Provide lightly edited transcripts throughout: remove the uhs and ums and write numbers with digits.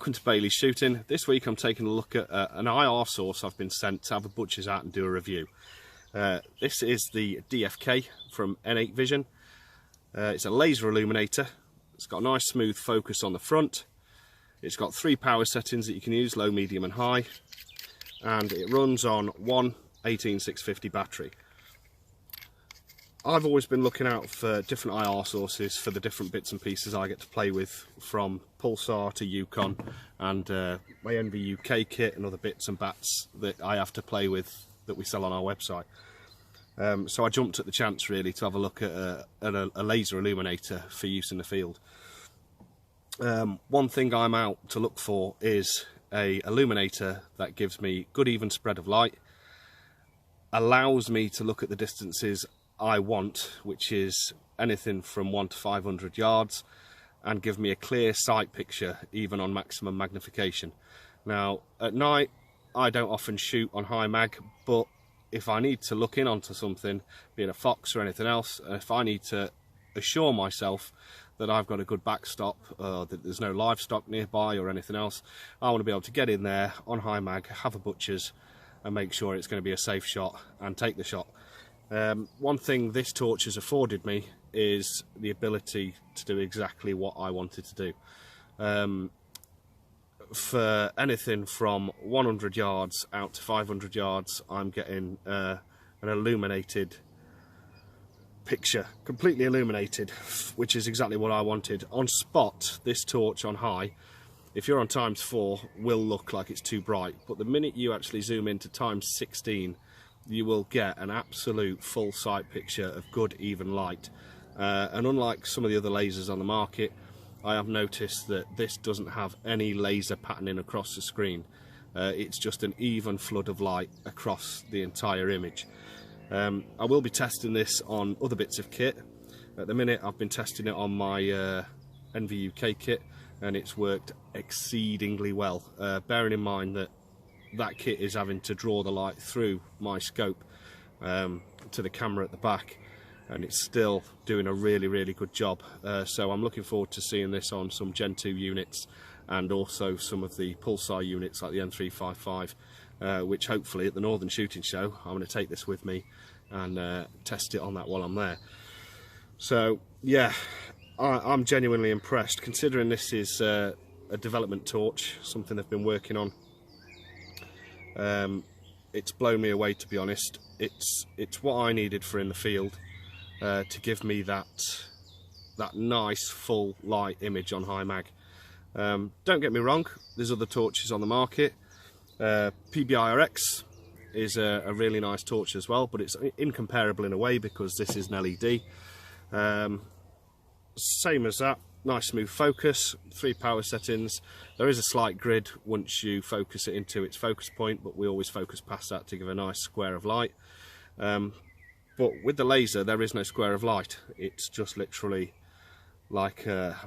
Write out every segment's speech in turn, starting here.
Welcome to Bailey's Shooting. This week I'm taking a look at an IR source I've been sent to have a butcher's out and do a review. This is the DFK from N8VISION. It's a laser illuminator. It's got a nice smooth focus on the front. It's got 3 power settings that you can use, low, medium and high. And it runs on one 18650 battery. I've always been looking out for different IR sources for the different bits and pieces I get to play with, from Pulsar to Yukon and my NV UK kit and other bits and bats that I have to play with that we sell on our website. So I jumped at the chance really to have a look at a laser illuminator for use in the field. One thing I'm out to look for is a illuminator that gives me good even spread of light, allows me to look at the distances I want, which is anything from 1 to 500 yards, and give me a clear sight picture even on maximum magnification. Now at night I don't often shoot on high mag, but if I need to look in onto something, be it a fox or anything else, if I need to assure myself that I've got a good backstop, that there's no livestock nearby or anything else, I want to be able to get in there on high mag, have a butcher's and make sure it's going to be a safe shot and take the shot. One thing this torch has afforded me is the ability to do exactly what I wanted to do. For anything from 100 yards out to 500 yards, I'm getting an illuminated picture, completely illuminated, which is exactly what I wanted. On spot, this torch on high, if you're on ×4, will look like it's too bright, but the minute you actually zoom into ×16, you will get an absolute full sight picture of good even light. And unlike some of the other lasers on the market, I have noticed that this doesn't have any laser patterning across the screen. It's just an even flood of light across the entire image. I will be testing this on other bits of kit. At the minute I've been testing it on my NV UK kit, and it's worked exceedingly well, bearing in mind that kit is having to draw the light through my scope to the camera at the back, and it's still doing a really good job. So I'm looking forward to seeing this on some Gen 2 units and also some of the Pulsar units like the N355, which hopefully at the Northern Shooting Show I'm going to take this with me and test it on that while I'm there. So yeah, I'm genuinely impressed, considering this is a development torch, something they've been working on. It's blown me away, to be honest. It's what I needed for in the field, to give me that nice full light image on high mag. Don't get me wrong, there's other torches on the market. PBIRX is a really nice torch as well, but it's incomparable in a way because this is an LED. Same as that. Nice smooth focus, 3 power settings. There is a slight grid once you focus it into its focus point, but we always focus past that to give a nice square of light. But with the laser there is no square of light. It's just literally like a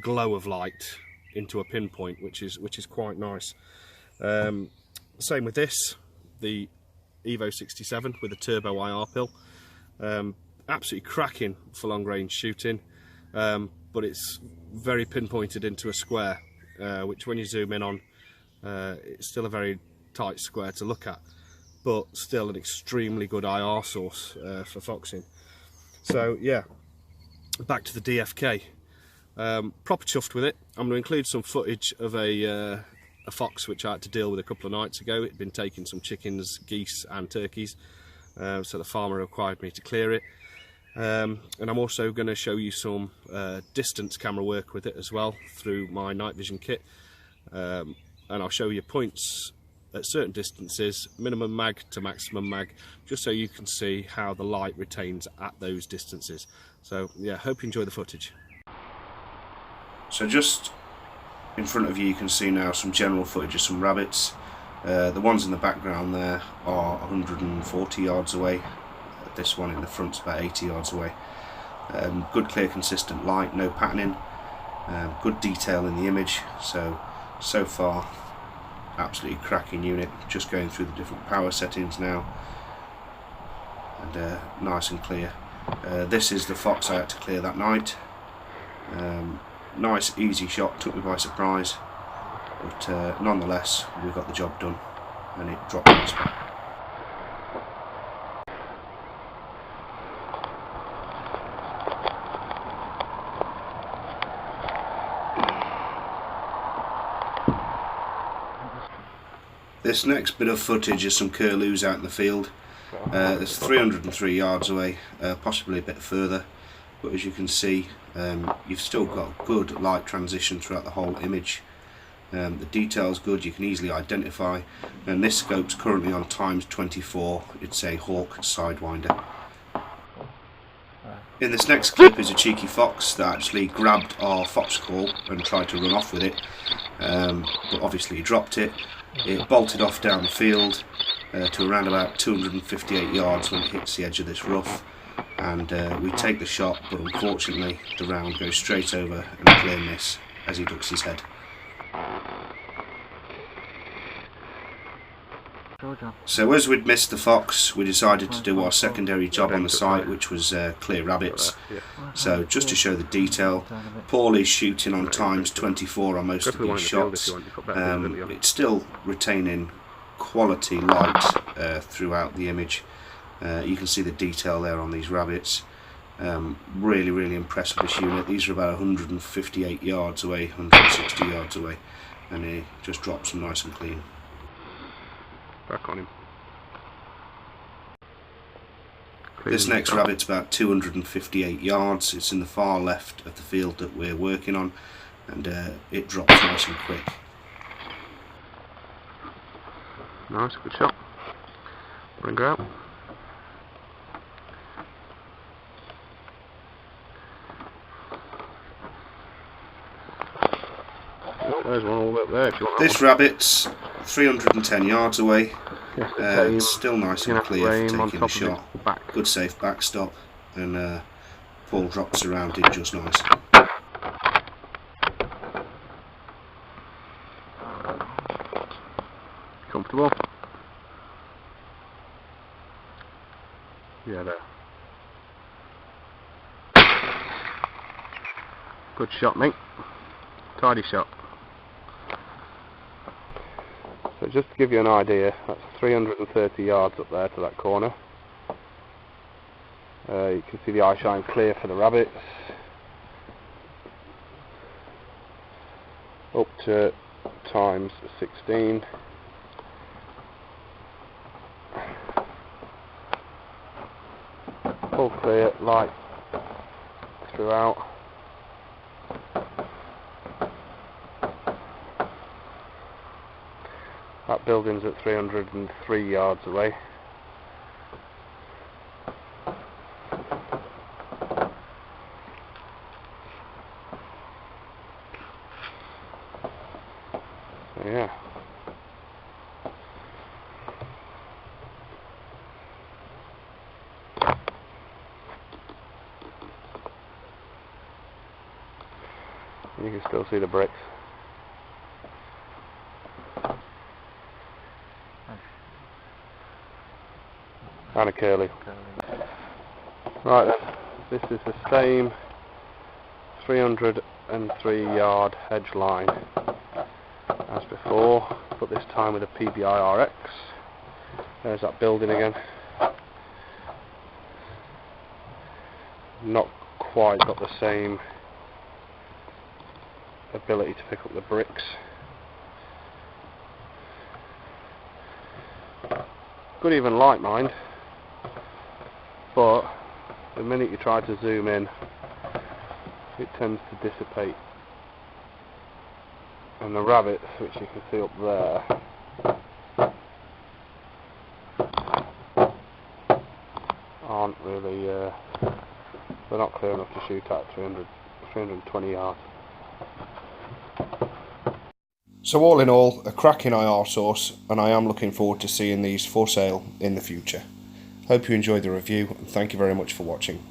glow of light into a pinpoint, which is quite nice. Same with this, the Evo 67 with a turbo IR pill. Absolutely cracking for long range shooting. But it's very pinpointed into a square, which when you zoom in on, it's still a very tight square to look at, but still an extremely good IR source for foxing. So yeah, back to the DFK. Proper chuffed with it. I'm going to include some footage of a fox which I had to deal with a couple of nights ago. It had been taking some chickens, geese and turkeys, so the farmer required me to clear it. And I'm also going to show you some distance camera work with it as well through my night vision kit, and I'll show you points at certain distances, minimum mag to maximum mag, just so you can see how the light retains at those distances. So yeah, hope you enjoy the footage. So just in front of you, you can see now some general footage of some rabbits. The ones in the background there are 140 yards away. This one in the front's about 80 yards away. Good clear consistent light, no patterning, good detail in the image. So far absolutely cracking unit. Just going through the different power settings now, and nice and clear. This is the fox I had to clear that night. Nice easy shot, took me by surprise. but nonetheless we got the job done and it dropped on the spot. This next bit of footage is some curlews out in the field. It's 303 yards away, possibly a bit further, but as you can see you've still got good light transition throughout the whole image. The detail's good, you can easily identify, and this scope's currently on ×24. It's a hawk sidewinder. In this next clip is a cheeky fox that actually grabbed our fox call and tried to run off with it, but obviously he dropped it. It bolted off down the field to around about 258 yards when it hits the edge of this rough, and we take the shot, but unfortunately the round goes straight over and a clear miss as he ducks his head. So as we'd missed the fox, we decided to do our secondary job on the site, which was clear rabbits. So just to show the detail, Paul is shooting on ×24 on most of these shots. It's still retaining quality light throughout the image. You can see the detail there on these rabbits. Really impressed with this unit. These are about 158 yards away, 160 yards away, and he just drops them nice and clean. Back on him. This next rabbit's about 258 yards. It's in the far left of the field that we're working on, and it drops nice and quick. Nice, good shot. Bring her out. Oh, there's one all up there if you want. This rabbit's 310 yards away. It's still nice and clear for taking a shot. Good safe backstop, and Paul drops around it just nice. Comfortable? Yeah, there. Good shot, mate. Tidy shot. So just to give you an idea, that's 330 yards up there to that corner. You can see the eye shine clear for the rabbits. Up to ×16. All clear, light throughout. That building's at 303 yards away. So yeah. You can still see the bricks. And a curlew. Right then, this is the same 303 yard hedge line as before, but this time with a PBI RX. There's that building again. Not quite got the same ability to pick up the bricks. Good even light, mind. But the minute you try to zoom in, it tends to dissipate. And the rabbits, which you can see up there, aren't really, they're not clear enough to shoot at 320 yards. So all in all, a cracking IR source, and I am looking forward to seeing these for sale in the future. Hope you enjoyed the review, and thank you very much for watching.